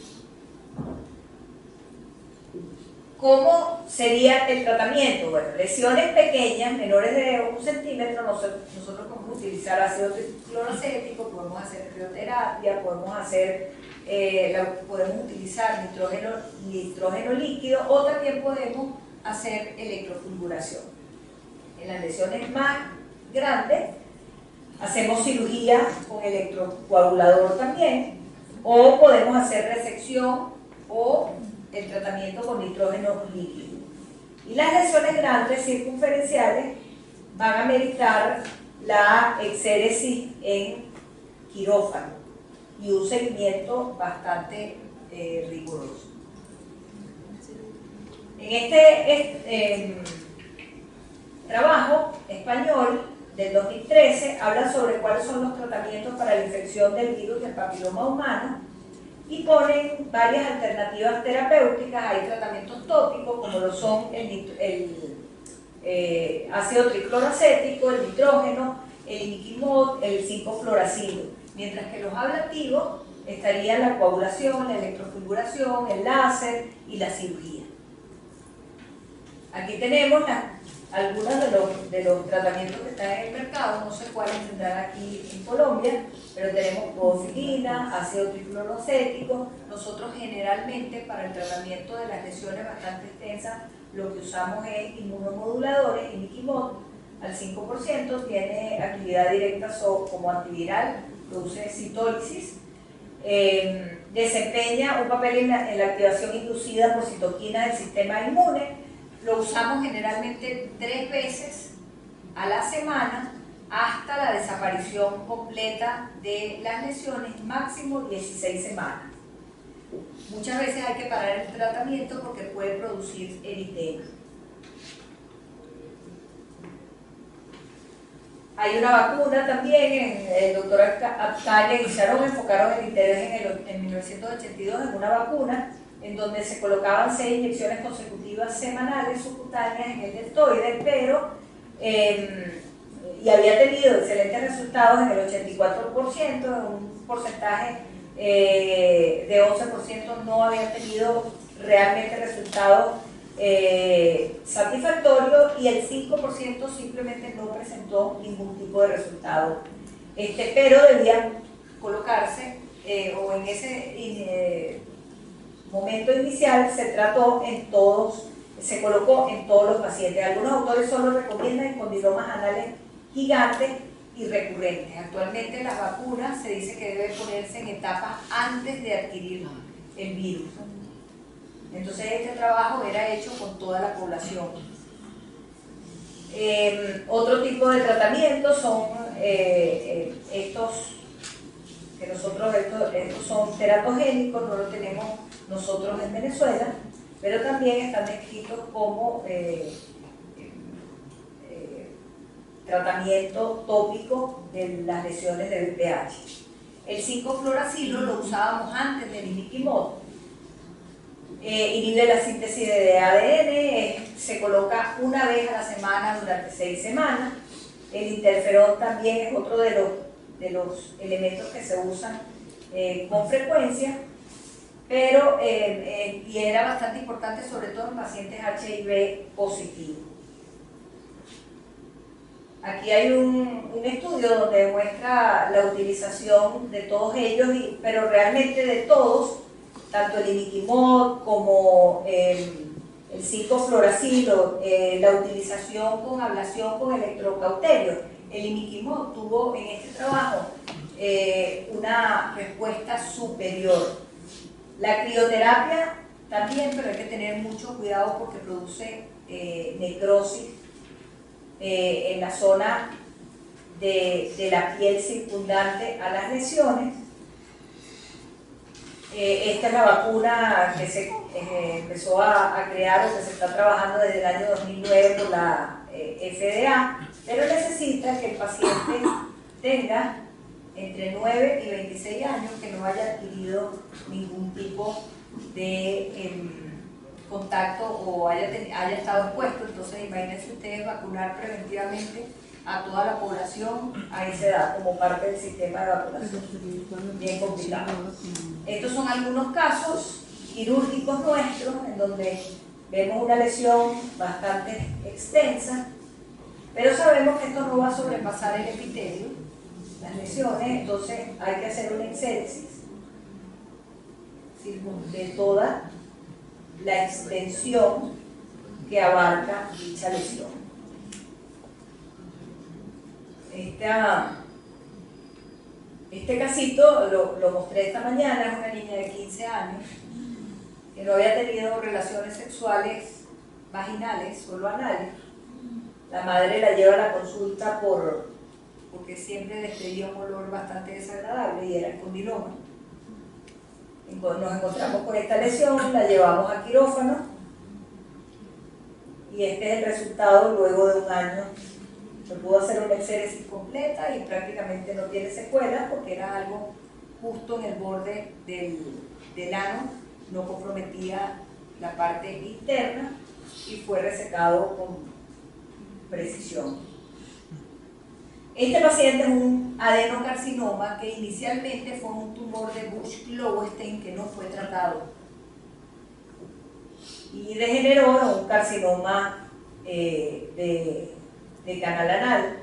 C: ¿Cómo sería el tratamiento? Bueno, lesiones pequeñas, menores de 1 centímetro, nosotros podemos utilizar ácido tricloracético, podemos hacer crioterapia, podemos utilizar nitrógeno líquido, o también podemos hacer electrofulguración. En las lesiones más grandes hacemos cirugía con electrocoagulador también, o podemos hacer resección o el tratamiento con nitrógeno líquido. Y las lesiones grandes circunferenciales van a meritar la exéresis en quirófano y un seguimiento bastante riguroso. En este trabajo español del 2013 habla sobre cuáles son los tratamientos para la infección del virus del papiloma humano, y ponen varias alternativas terapéuticas. Hay tratamientos tópicos, como lo son el ácido tricloracético, el nitrógeno, el imiquimod, el 5-fluoracilo. Mientras que los ablativos estarían la coagulación, la electrofulguración, el láser y la cirugía. Aquí tenemos algunos de los tratamientos que están en el mercado. No sé cuáles tendrán aquí en Colombia, pero tenemos clorofilina, ácido tricloracético. Nosotros generalmente para el tratamiento de las lesiones bastante extensas lo que usamos es inmunomoduladores, imiquimod al 5%, tiene actividad directa como antiviral, produce citólisis, desempeña un papel en la activación inducida por citoquinas del sistema inmune. Lo usamos generalmente 3 veces a la semana hasta la desaparición completa de las lesiones, máximo 16 semanas. Muchas veces hay que parar el tratamiento porque puede producir eritema. Hay una vacuna también, el doctor Abtaya y Sharon enfocaron el interés en 1982 en una vacuna en donde se colocaban 6 inyecciones consecutivas semanales subcutáneas en el deltoide, pero y había tenido excelentes resultados en el 84%, en un porcentaje de 11% no había tenido realmente resultados satisfactorios, y el 5% simplemente no presentó ningún tipo de resultado, pero debían colocarse o en ese momento inicial se colocó en todos los pacientes. Algunos autores solo recomiendan en condilomas anales gigantes y recurrentes. Actualmente las vacunas se dice que deben ponerse en etapas antes de adquirir el virus. Entonces este trabajo era hecho con toda la población. Otro tipo de tratamientos son estos son teratogénicos, no los tenemos nosotros en Venezuela, pero también están descritos como tratamiento tópico de las lesiones de VPH. El 5-fluoracilo lo usábamos antes del imiquimod. Inhibe la síntesis de ADN, se coloca una vez a la semana durante 6 semanas. El interferón también es otro de los elementos que se usan con frecuencia, pero y era bastante importante sobre todo en pacientes HIV positivos. Aquí hay un estudio donde muestra la utilización de todos ellos, pero realmente de todos, tanto el imiquimod como el 5-fluoracilo, la utilización con ablación con electrocauterio. El imiquimod tuvo en este trabajo una respuesta superior. La crioterapia también, pero hay que tener mucho cuidado porque produce necrosis en la zona de la piel circundante a las lesiones. Esta es la vacuna que se empezó a crear o que se está trabajando desde el año 2009 por la FDA, pero necesita que el paciente tenga entre 9 y 26 años, que no haya adquirido ningún tipo de contacto o haya estado expuesto. Entonces imagínense ustedes vacunar preventivamente a toda la población a esa edad como parte del sistema de vacunación. Bien complicado. Estos son algunos casos quirúrgicos nuestros en donde vemos una lesión bastante extensa, pero sabemos que esto no va a sobrepasar el epitelio, las lesiones, entonces hay que hacer una exéresis de toda la extensión que abarca dicha lesión. Este casito lo mostré esta mañana, es una niña de 15 años que no había tenido relaciones sexuales vaginales, solo anales. La madre la lleva a la consulta porque siempre despedía un olor bastante desagradable y era el condiloma. Nos encontramos con esta lesión, la llevamos a quirófano y este es el resultado luego de un año. Se pudo hacer una exéresis completa y prácticamente no tiene secuelas porque era algo justo en el borde del ano, no comprometía la parte interna y fue resecado con precisión. Este paciente es un adenocarcinoma que inicialmente fue un tumor de Busch-Lowenstein que no fue tratado y degeneró en un carcinoma de canal anal.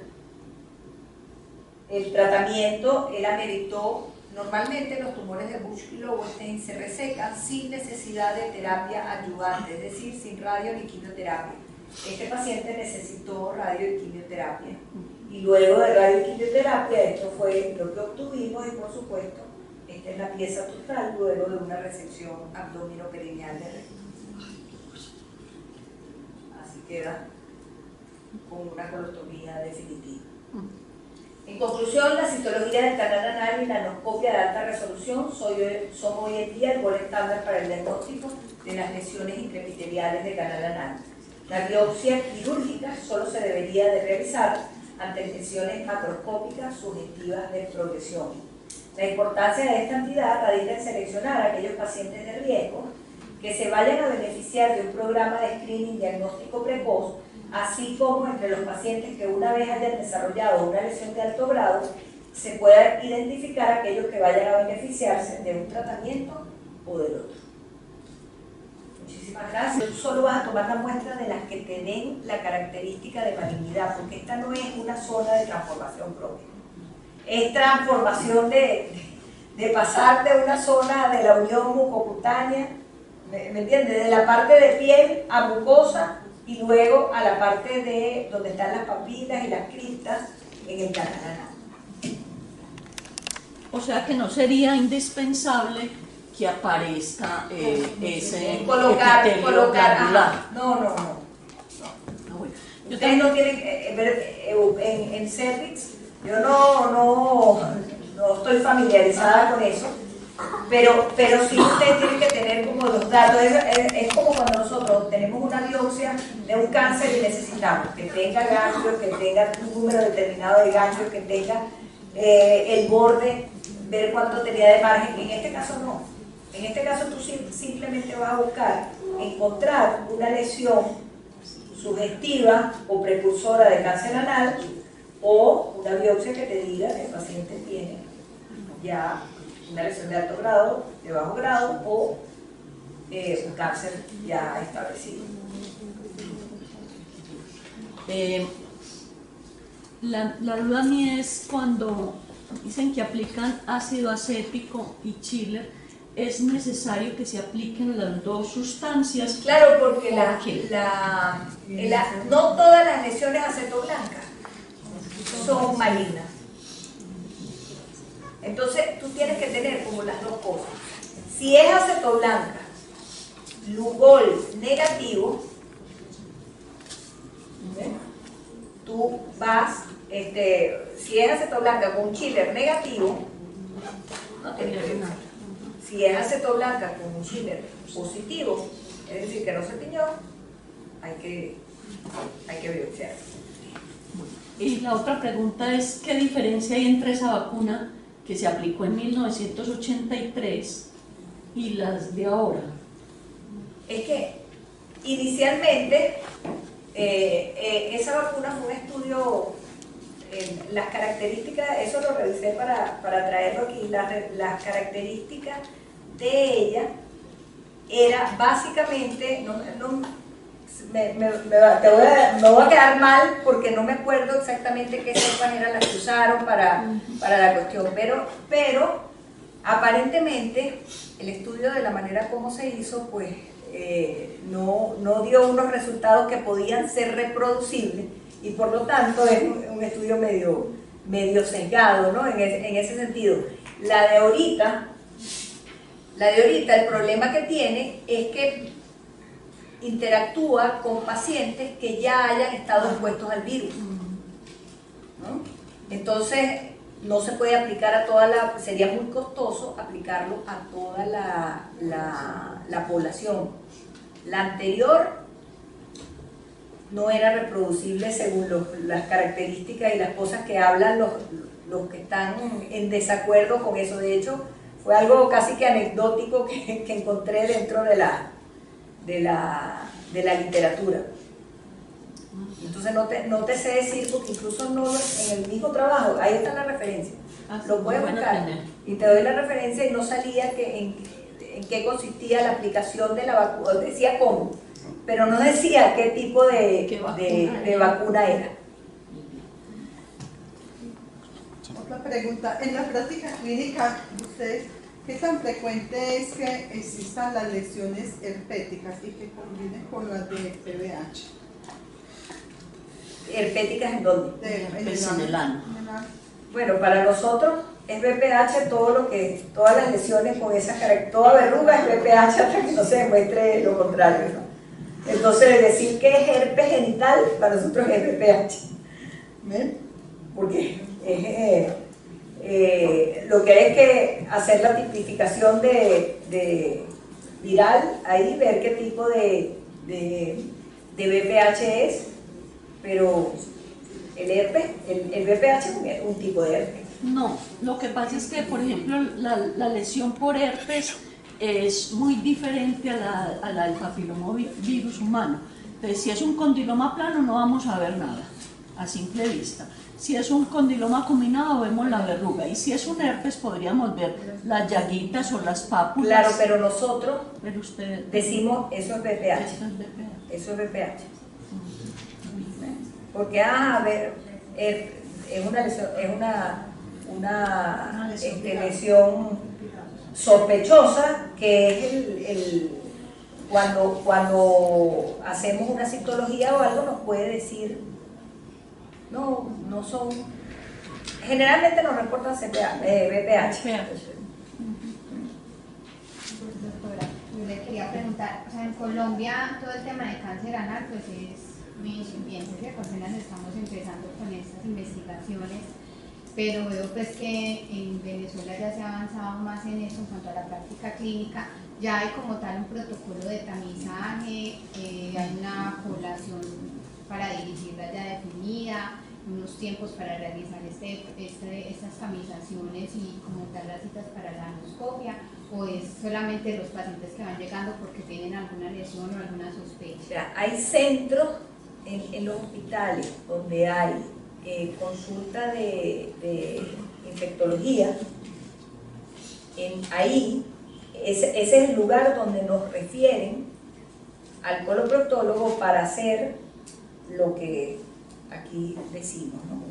C: El tratamiento, él ameritó, normalmente los tumores de Busch-Lowenstein se resecan sin necesidad de terapia adyuvante, es decir, sin radio ni quimioterapia. Este paciente necesitó radio y quimioterapia. Y luego de radio y quimioterapia, esto fue lo que obtuvimos y por supuesto, esta es la pieza total luego de una resección abdominoperineal de recto. Así queda con una colostomía definitiva. En conclusión, la citología del canal anal y la anoscopia de alta resolución son hoy en día el gol estándar para el diagnóstico de las lesiones intraepiteliales de canal anal. La biopsia quirúrgica solo se debería de realizar ante lesiones macroscópicas sugestivas de progresión. La importancia de esta entidad radica en seleccionar a aquellos pacientes de riesgo que se vayan a beneficiar de un programa de screening diagnóstico precoz, así como entre los pacientes que una vez hayan desarrollado una lesión de alto grado, se pueda identificar aquellos que vayan a beneficiarse de un tratamiento o del otro. Muchísimas gracias. Tú solo vas a tomar la muestra de las que tienen la característica de malignidad, porque esta no es una zona de transformación propia. Es transformación de pasar de una zona de la unión mucocutánea, ¿me entiendes? De la parte de piel a mucosa y luego a la parte de donde están las papilas y las cristas en el canal anal.
D: O sea que no sería indispensable que aparezca ese
C: colocar
D: glandular.
C: No.
D: Bueno.
C: Ustedes no tienen en cervix, yo no estoy familiarizada con eso, pero sí ustedes tienen que tener como los datos. Es como cuando nosotros tenemos una biopsia de un cáncer y necesitamos que tenga ganglios, que tenga un número determinado de ganglios, que tenga el borde, ver cuánto tenía de margen. En este caso no. En este caso tú simplemente vas a buscar encontrar una lesión sugestiva o precursora de cáncer anal o una biopsia que te diga que el paciente tiene ya una lesión de alto grado, de bajo grado o un cáncer ya establecido.
D: La duda mía es cuando dicen que aplican ácido acético y chiller, ¿es necesario que se apliquen las dos sustancias?
C: Claro, porque no todas las lesiones acetoblancas son malignas. Entonces tú tienes que tener como las dos cosas. Si es acetoblanca, Lugol negativo, ¿ves? Tú vas, si es acetoblanca con chiller negativo, no tienes que usar. Si es acetoblanca con un chiller positivo, es decir, que no se tiñó, hay que biopsiar.
D: Y la otra pregunta es, ¿qué diferencia hay entre esa vacuna que se aplicó en 1983 y las de ahora?
C: Es que inicialmente esa vacuna fue un estudio, las características, eso lo revisé para traerlo aquí, las características de ella era básicamente, me voy a quedar mal porque no me acuerdo exactamente qué cepas eran las que usaron para la cuestión, pero aparentemente el estudio de la manera como se hizo, pues no dio unos resultados que podían ser reproducibles y por lo tanto es un estudio medio sesgado, ¿no? En ese sentido. La de ahorita, el problema que tiene es que interactúa con pacientes que ya hayan estado expuestos al virus, ¿no? Entonces no se puede aplicar sería muy costoso aplicarlo a toda la población. La anterior no era reproducible según las características y las cosas que hablan los que están en desacuerdo con eso. De hecho, fue algo casi que anecdótico que encontré dentro de la literatura. Entonces no te sé decir, porque incluso en el mismo trabajo, ahí está la referencia, lo puedes buscar y te doy la referencia y no salía en qué consistía la aplicación de la vacuna, decía cómo, pero no decía qué tipo de vacuna era.
E: Otra pregunta, en la práctica clínica, ¿ustedes qué tan frecuente es que existan las lesiones herpéticas y que combinen con las de PVH?
C: ¿Herpéticas en dónde?
D: En el ano.
C: Bueno, para nosotros es BPH todas las lesiones con esas características, toda verruga es BPH hasta que no se demuestre lo contrario, ¿no? Entonces decir que es herpes genital para nosotros es BPH, ¿ven? Porque lo que hay es que hacer la tipificación de viral, ahí ver qué tipo de BPH es, pero el herpes, el BPH es un tipo de herpes.
D: No, lo que pasa es que, por ejemplo, la lesión por herpes es muy diferente a la del papilomavirus humano. Entonces, si es un condiloma plano no vamos a ver nada a simple vista. Si es un condiloma acuminado vemos la verruga y si es un herpes podríamos ver las llaguitas o las pápulas.
C: Claro, pero nosotros
D: decimos
C: eso es BPH. Eso es BPH. Porque a ver, es una lesión, una lesión sospechosa, que es cuando hacemos una citología o algo nos puede decir, no son, generalmente nos reportan BPH.
F: Doctora, yo le quería preguntar, o sea, en Colombia todo el tema de cáncer anal pues es muy incipiente, ¿cierto? Apenas estamos empezando con estas investigaciones. pero veo pues que en Venezuela ya se ha avanzado más en eso en cuanto a la práctica clínica. Ya hay como tal un protocolo de tamizaje, hay una población para dirigirla ya definida, unos tiempos para realizar estas tamizaciones y como tal las citas para la anoscopia, o es solamente los pacientes que van llegando porque tienen alguna lesión o alguna sospecha.
C: O sea, hay centros en los hospitales donde hay consulta de infectología. Ahí ese es el lugar donde nos refieren al coloproctólogo para hacer lo que aquí decimos, ¿no?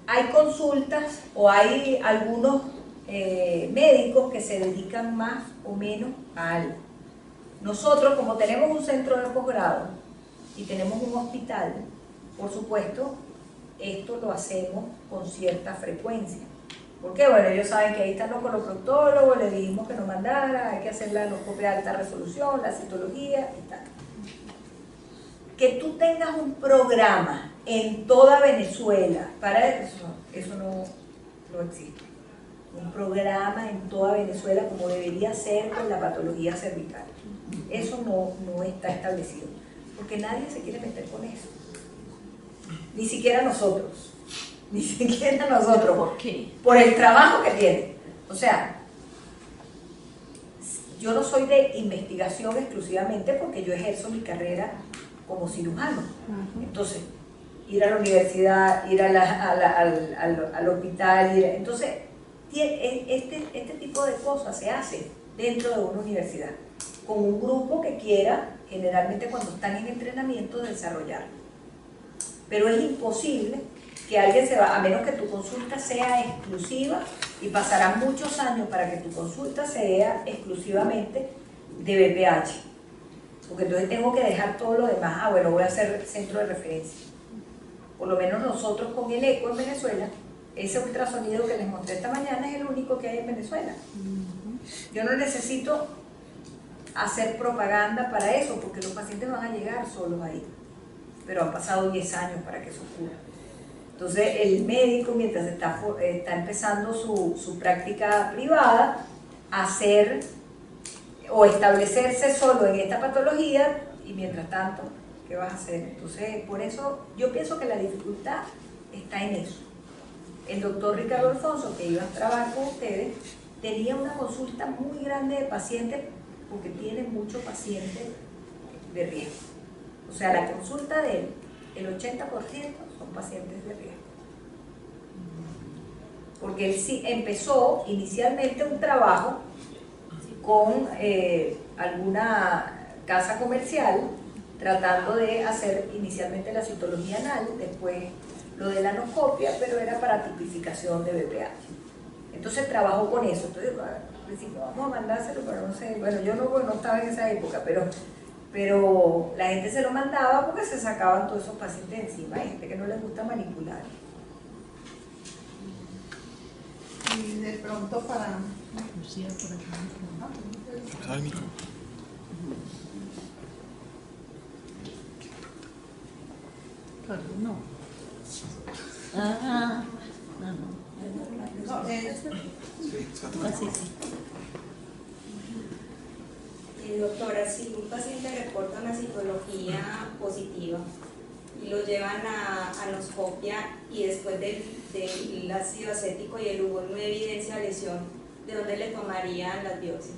C: Hay consultas o hay algunos médicos que se dedican más o menos a algo. Nosotros, como tenemos un centro de posgrado y tenemos un hospital, por supuesto, esto lo hacemos con cierta frecuencia. Porque bueno, ellos saben que ahí están los coloproctólogos, les dijimos que nos mandara, hay que hacer la endoscopia de alta resolución, la citología y tal. Que tú tengas un programa en toda Venezuela, para eso no existe. Un programa en toda Venezuela como debería ser con la patología cervical. Eso no está establecido, porque nadie se quiere meter con eso. Ni siquiera nosotros. Ni siquiera nosotros.
D: ¿Por qué?
C: Por el trabajo que tiene. O sea, yo no soy de investigación exclusivamente porque yo ejerzo mi carrera como cirujano. Entonces, ir a la universidad, ir al hospital, entonces, este tipo de cosas se hace dentro de una universidad, con un grupo que quiera, generalmente cuando están en entrenamiento, desarrollarlo. Pero es imposible que alguien se va, a menos que tu consulta sea exclusiva, y pasarán muchos años para que tu consulta sea exclusivamente de BPH, porque entonces tengo que dejar todo lo demás. Bueno, voy a hacer centro de referencia. Por lo menos nosotros con el ECO en Venezuela, ese ultrasonido que les mostré esta mañana es el único que hay en Venezuela. Yo no necesito hacer propaganda para eso, porque los pacientes van a llegar solos ahí, pero han pasado 10 años para que eso ocurra. Entonces el médico, mientras está empezando su práctica privada, hacer o establecerse solo en esta patología, y mientras tanto, ¿qué vas a hacer? Entonces, por eso yo pienso que la dificultad está en eso. El doctor Ricardo Alfonso, que iba a trabajar con ustedes, tenía una consulta muy grande de pacientes, porque tiene muchos pacientes de riesgo. O sea, la consulta de él, el 80% son pacientes de riesgo. Porque él sí empezó inicialmente un trabajo con alguna casa comercial, tratando de hacer inicialmente la citología anal, después lo de la anoscopia, pero era para tipificación de BPH. Entonces trabajó con eso. Entonces, al principio vamos a mandárselo, pero no sé, bueno, yo no estaba en esa época, pero la gente se lo mandaba porque se sacaban todos esos pacientes encima. Hay gente que no les gusta manipular.
E: Y de pronto para...
D: Lucía, por ejemplo.
G: Al micro.
D: Claro, no. No.
E: No,
D: Así sí.
H: Doctora, si un paciente reporta una citología positiva y lo llevan a anoscopia y después del ácido acético y el humo no hay evidencia de lesión, ¿de dónde le tomarían las biopsias?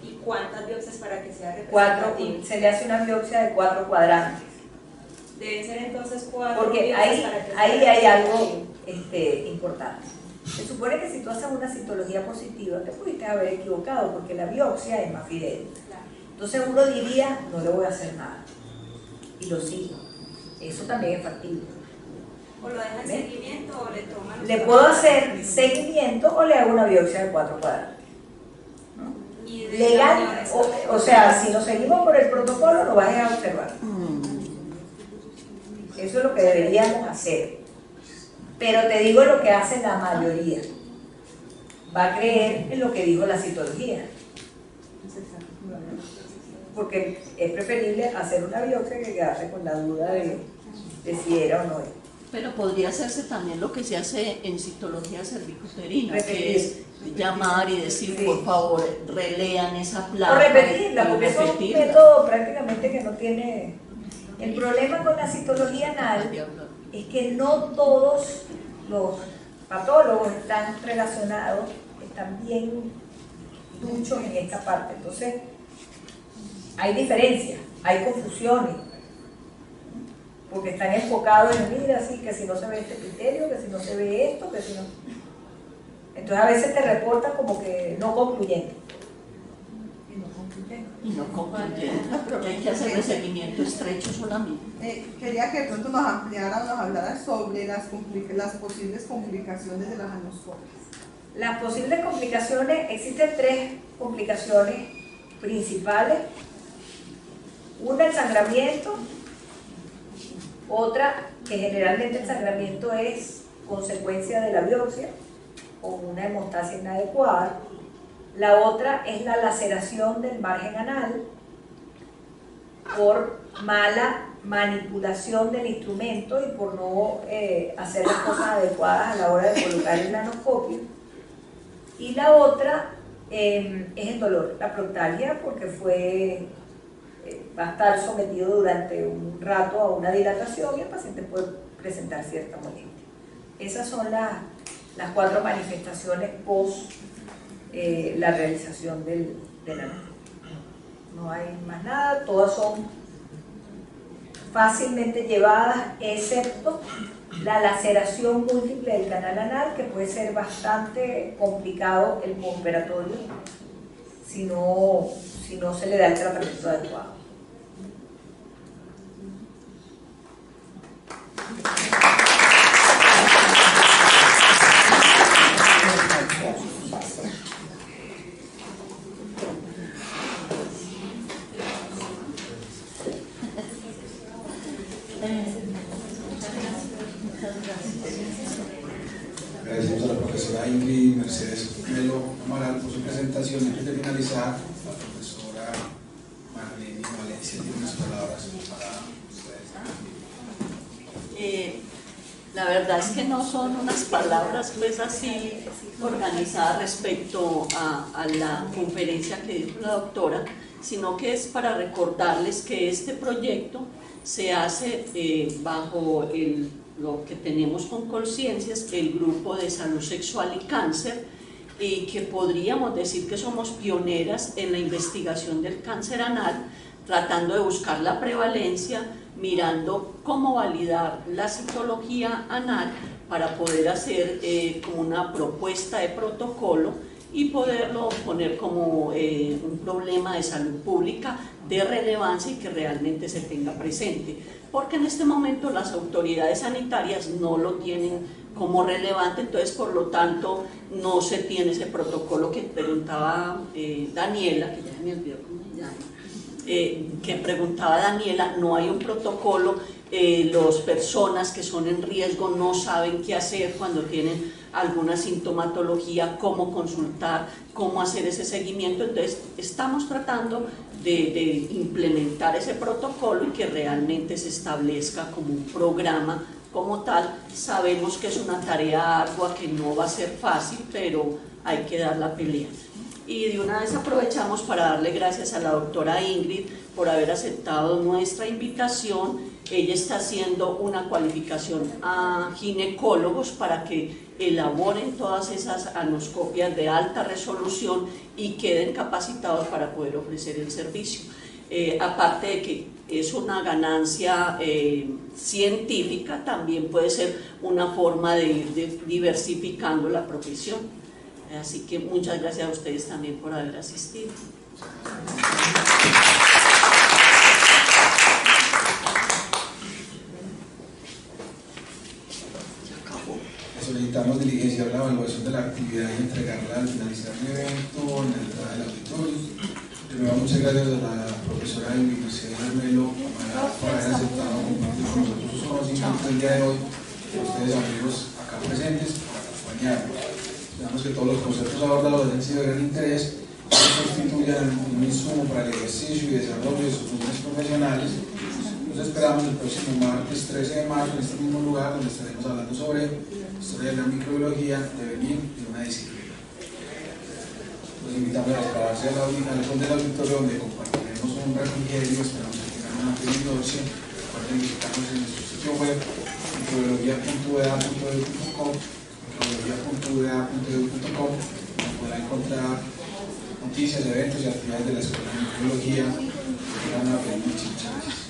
H: ¿Y cuántas biopsias para que sea representativo?
C: Se le hace una biopsia de 4 cuadrantes.
H: Deben ser entonces 4
C: Porque
H: biopsias para que sea
C: ahí hay algo
H: representativo.
C: importante. Se supone que si tú haces una citología positiva, te pudiste haber equivocado, porque la biopsia es más fidedigna. Entonces uno diría, no le voy a hacer nada, y lo sigo. Eso también es factible.
H: O lo dejan en seguimiento o le toman...
C: Le puedo hacer seguimiento o le hago una biopsia de 4 cuadrantes.
H: Y de
C: Legal, o sea, si nos seguimos por el protocolo, lo vas a observar. Eso es lo que deberíamos hacer. Pero te digo lo que hace la mayoría. Va a creer en lo que dijo la citología. Porque es preferible hacer una biopsia que quedarse con la duda de si era o no era.
D: Pero podría hacerse también lo que se hace en citología cervicuterina, que es llamar y decir, por favor, relean esa placa.
C: O repetirla, porque es un método prácticamente que no tiene... El problema con la citología anal es que no todos los patólogos están relacionados, están bien duchos en esta parte. Entonces, hay diferencias, hay confusiones, porque están enfocados en, mira, sí, que si no se ve este criterio, que si no se ve esto, que si no... Entonces a veces te reportan como que no concluyente.
D: Y no concluyente, porque hay que hacerle seguimiento estrecho solamente.
E: Quería que de pronto nos ampliara o nos hablara sobre las posibles complicaciones de las anoscopias.
C: Las posibles complicaciones, existen 3 complicaciones principales. Una, el sangramiento. Otra, que generalmente el sangramiento es consecuencia de la biopsia o una hemostasia inadecuada. La otra es la laceración del margen anal por mala manipulación del instrumento y por no hacer las cosas adecuadas a la hora de colocar el anoscopio. Y la otra es el dolor, la proctalgia, porque va a estar sometido durante un rato a una dilatación y el paciente puede presentar cierta molestia. Esas son las 4 manifestaciones post la realización del anoscopio. No hay más nada, todas son fácilmente llevadas, excepto la laceración múltiple del canal anal, que puede ser bastante complicado el postoperatorio si no se le da el tratamiento adecuado.
A: Agradecemos a la profesora Ingrid Mercedes Melo Amaral por su presentación. Antes de finalizar, la profesora Marlene Valencia tiene unas palabras para ustedes.
D: La verdad es que no son unas palabras pues así organizadas respecto a la conferencia que dijo la doctora, sino que es para recordarles que este proyecto se hace bajo lo que tenemos con Colciencias, el grupo de salud sexual y cáncer, y que podríamos decir que somos pioneras en la investigación del cáncer anal, tratando de buscar la prevalencia, mirando cómo validar la citología anal para poder hacer una propuesta de protocolo y poderlo poner como un problema de salud pública de relevancia y que realmente se tenga presente, porque en este momento las autoridades sanitarias no lo tienen como relevante, entonces por lo tanto no se tiene ese protocolo que preguntaba Daniela, que ya me olvidó cómo se llama, que preguntaba Daniela, no hay un protocolo, las personas que son en riesgo no saben qué hacer cuando tienen alguna sintomatología, cómo consultar, cómo hacer ese seguimiento, entonces estamos tratando de implementar ese protocolo y que realmente se establezca como un programa como tal. Sabemos que es una tarea ardua, que no va a ser fácil, pero hay que dar la pelea. Y de una vez aprovechamos para darle gracias a la doctora Ingrid por haber aceptado nuestra invitación. Ella está haciendo una cualificación a ginecólogos para que elaboren todas esas anoscopias de alta resolución y queden capacitados para poder ofrecer el servicio. Aparte de que es una ganancia científica, también puede ser una forma de ir diversificando la profesión. Así que muchas gracias a ustedes también por haber asistido.
A: Solicitamos diligenciar la evaluación de la actividad y entregarla al finalizar el evento en la entrada del auditorio. Primero, muchas gracias a la profesora Ingrid Mercedes Melo por haber aceptado compartir con nosotros sus conocimientos el día de hoy, y a ustedes amigos acá presentes por acompañarnos. Esperamos que todos los conceptos abordados hayan sido de gran interés y que constituyan un insumo para el ejercicio y desarrollo de sus funciones profesionales y Los esperamos el próximo martes 13 de marzo en este mismo lugar, donde estaremos hablando sobre historia de la microbiología, devenir de una disciplina. Los invitamos a prepararse al fondo del auditorio, donde compartiremos un refrigerio. Esperamos que tengan una feliz noche. Recuerden visitarnos en nuestro sitio web microbiología.ua.edu.com, microbiología.ua.edu.com, donde podrán encontrar noticias, eventos y actividades de la Escuela de Microbiología. Que tengan una feliz noche. Muchas gracias.